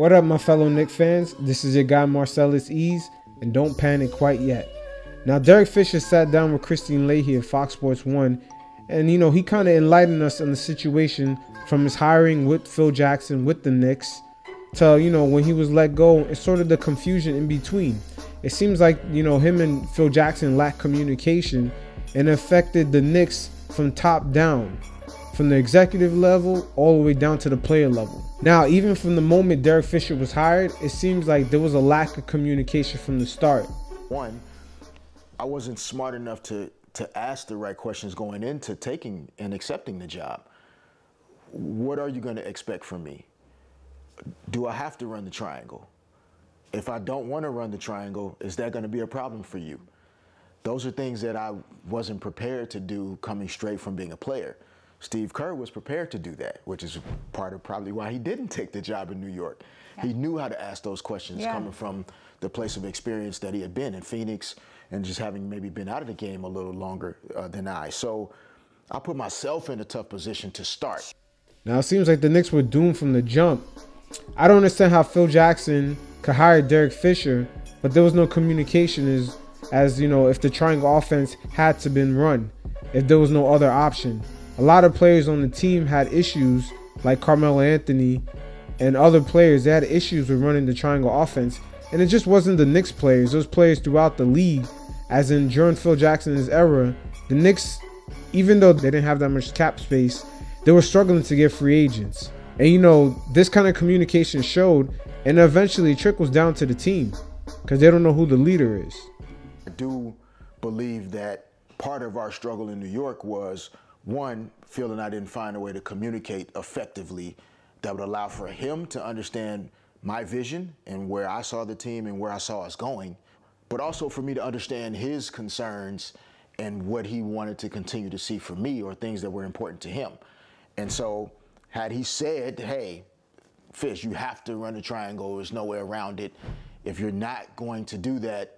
What up, my fellow Knicks fans? This is your guy Marcellus Ease, and don't panic quite yet. Now, Derek Fisher sat down with Christine Leahy at Fox Sports 1, and he kind of enlightened us on the situation from his hiring with Phil Jackson with the Knicks to when he was let go, and sort of the confusion in between. It seems like him and Phil Jackson lacked communication, and affected the Knicks from top down, from the executive level all the way down to the player level. Now, even from the moment Derek Fisher was hired, it seems like there was a lack of communication from the start. One, I wasn't smart enough to ask the right questions going into taking and accepting the job. What are you going to expect from me? Do I have to run the triangle? If I don't want to run the triangle, is that going to be a problem for you? Those are things that I wasn't prepared to do coming straight from being a player. Steve Kerr was prepared to do that, which is part of probably why he didn't take the job in New York. Yeah. He knew how to ask those questions coming from the place of experience that he had been in Phoenix and just having maybe been out of the game a little longer than I. So I put myself in a tough position to start. Now, it seems like the Knicks were doomed from the jump. I don't understand how Phil Jackson could hire Derek Fisher, but there was no communication as if the triangle offense had to been run, if there was no other option. A lot of players on the team had issues, like Carmelo Anthony and other players. They had issues with running the triangle offense. And it just wasn't the Knicks players. Those players throughout the league, as in during Phil Jackson's era, the Knicks, even though they didn't have that much cap space, they were struggling to get free agents. And this kind of communication showed, and eventually trickles down to the team because they don't know who the leader is. I do believe that part of our struggle in New York was, one, Phil and I didn't find a way to communicate effectively that would allow for him to understand my vision and where I saw the team and where I saw us going, but also for me to understand his concerns and what he wanted to continue to see from me or things that were important to him. And so had he said, hey, Fish, you have to run the triangle, there's no way around it. If you're not going to do that,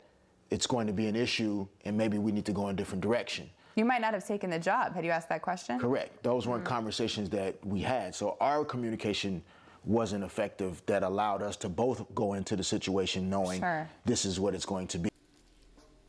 it's going to be an issue and maybe we need to go in a different direction. You might not have taken the job. Had you asked that question? Correct. Those weren't conversations that we had. So our communication wasn't effective that allowed us to both go into the situation knowing this is what it's going to be.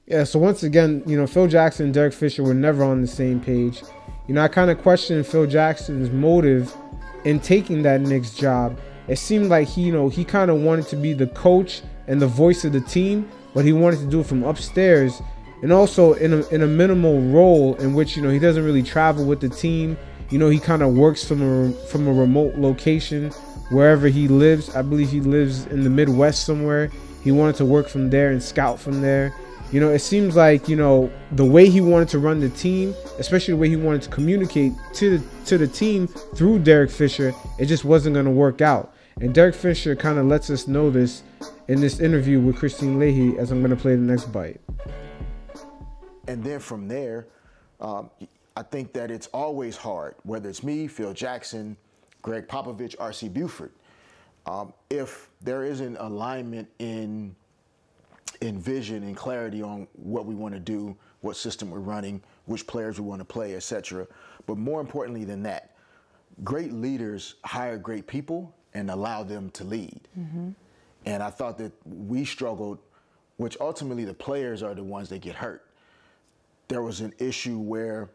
Yeah, so once again, Phil Jackson and Derek Fisher were never on the same page. I kind of questioned Phil Jackson's motive in taking that Knicks job. It seemed like he kind of wanted to be the coach and the voice of the team, but he wanted to do it from upstairs. And also in a minimal role in which he doesn't really travel with the team. He kind of works from a remote location wherever he lives. I believe he lives in the Midwest somewhere. He wanted to work from there and scout from there. It seems like the way he wanted to run the team, especially the way he wanted to communicate to the team through Derek Fisher, it just wasn't going to work out. And Derek Fisher kind of lets us know this in this interview with Christine Leahy, as I'm going to play the next bite. And then from there, I think that it's always hard, whether it's me, Phil Jackson, Greg Popovich, R.C. Buford, if there isn't alignment in vision and clarity on what we want to do, what system we're running, which players we want to play, etc. But more importantly than that, great leaders hire great people and allow them to lead. And I thought that we struggled, which ultimately the players are the ones that get hurt. There was an issue where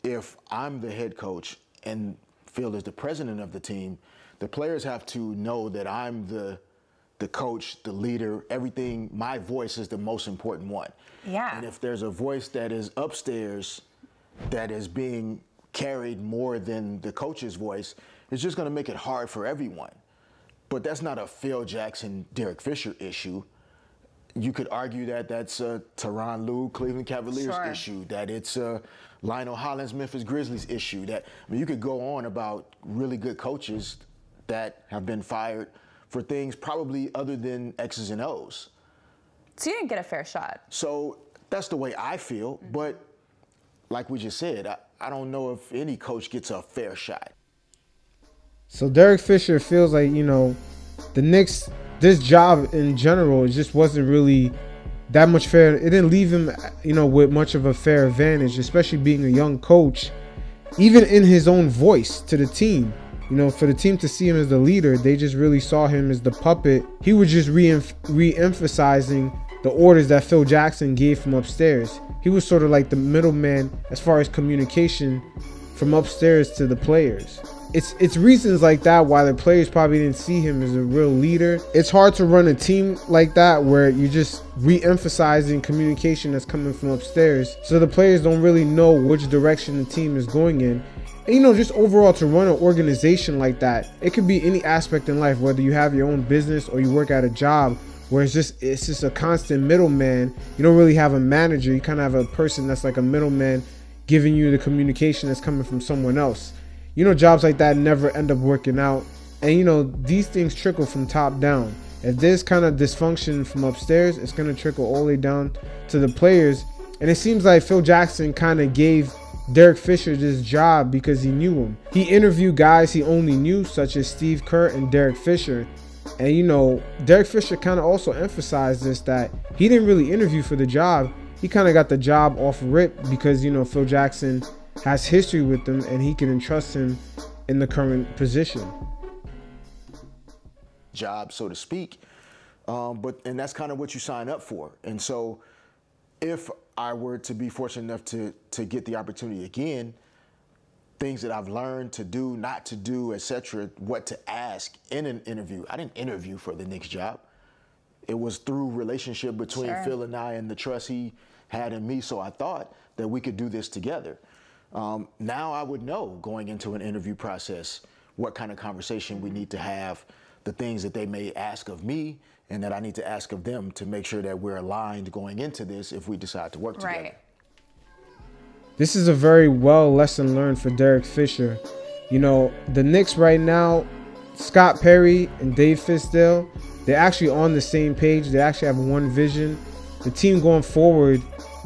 if I'm the head coach and Phil is the president of the team, the players have to know that I'm the coach, the leader, everything. My voice is the most important one. Yeah. And if there's a voice that is upstairs that is being carried more than the coach's voice, it's just going to make it hard for everyone. But that's not a Phil Jackson, Derek Fisher issue. You could argue that that's a Tyronn Lue, Cleveland Cavaliers issue, that it's a Lionel Hollins, Memphis Grizzlies issue. You could go on about really good coaches that have been fired for things probably other than X's and O's. So you didn't get a fair shot. So that's the way I feel. But like we just said, I don't know if any coach gets a fair shot. So Derek Fisher feels like, the Knicks, this job in general, it just wasn't really that much fair. It didn't leave him, with much of a fair advantage, especially being a young coach, even in his own voice to the team. You know, for the team to see him as the leader, they just really saw him as the puppet. He was just re-emphasizing the orders that Phill Jackson gave from upstairs. He was sort of like the middleman as far as communication from upstairs to the players. It's reasons like that why the players probably didn't see him as a real leader. It's hard to run a team like that where you're just re-emphasizing communication that's coming from upstairs, so the players don't really know which direction the team is going in. And you know, just overall to run an organization like that, it could be any aspect in life, whether you have your own business or you work at a job where it's just a constant middleman. You don't really have a manager. You kind of have a person that's like a middleman giving you the communication that's coming from someone else. You know, jobs like that never end up working out. And you know, these things trickle from top down. If there's kind of dysfunction from upstairs, it's going to trickle all the way down to the players. And it seems like Phill Jackson kind of gave Derek Fisher this job because he knew him. He interviewed guys he only knew, such as Steve Kerr and Derek Fisher. And you know, Derek Fisher kind of also emphasized this, that he didn't really interview for the job. He kind of got the job off rip because, you know, Phill Jackson has history with him and he can entrust him in the current position. Job, so to speak. And that's kind of what you sign up for. And so if I were to be fortunate enough to get the opportunity again, things that I've learned to do, not to do, etc., what to ask in an interview. I didn't interview for the Knicks job. It was through relationship between Phill and I and the trust he had in me. So I thought that we could do this together. Now I would know going into an interview process what kind of conversation we need to have, the things that they may ask of me and that I need to ask of them to make sure that we're aligned going into this if we decide to work together. Right. This is a very well lesson learned for Derek Fisher. You know, the Knicks right now, Scott Perry and Dave Fizdale, they're actually on the same page. They actually have one vision. The team going forward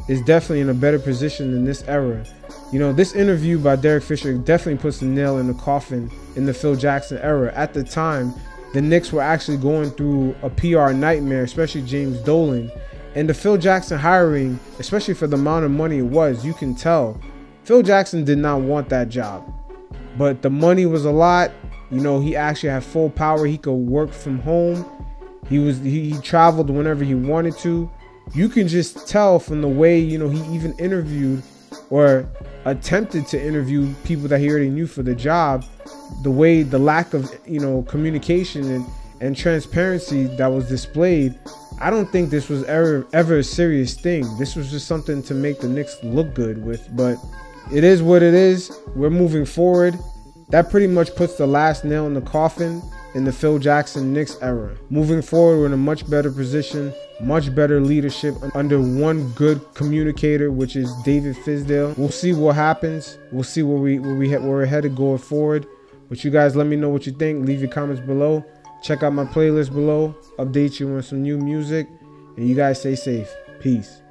is definitely in a better position than this era. You know, this interview by Derek Fisher definitely puts a nail in the coffin in the Phill Jackson era. At the time, the Knicks were actually going through a PR nightmare, especially James Dolan. And the Phill Jackson hiring, especially for the amount of money it was, you can tell Phill Jackson did not want that job. But the money was a lot. You know, he actually had full power. He could work from home. He traveled whenever he wanted to. You can just tell from the way, you know, he even interviewed or attempted to interview people that he already knew for the job, the way the lack of, you know, communication and transparency that was displayed. I don't think this was ever a serious thing. This was just something to make the Knicks look good with, but it is what it is. We're moving forward. That pretty much puts the last nail in the coffin in the Phill Jackson Knicks era. Moving forward, we're in a much better position, much better leadership under one good communicator, which is David Fizdale. We'll see what happens. We'll see where we're headed going forward. But you guys let me know what you think. Leave your comments below. Check out my playlist below. Update you on some new music. And you guys stay safe. Peace.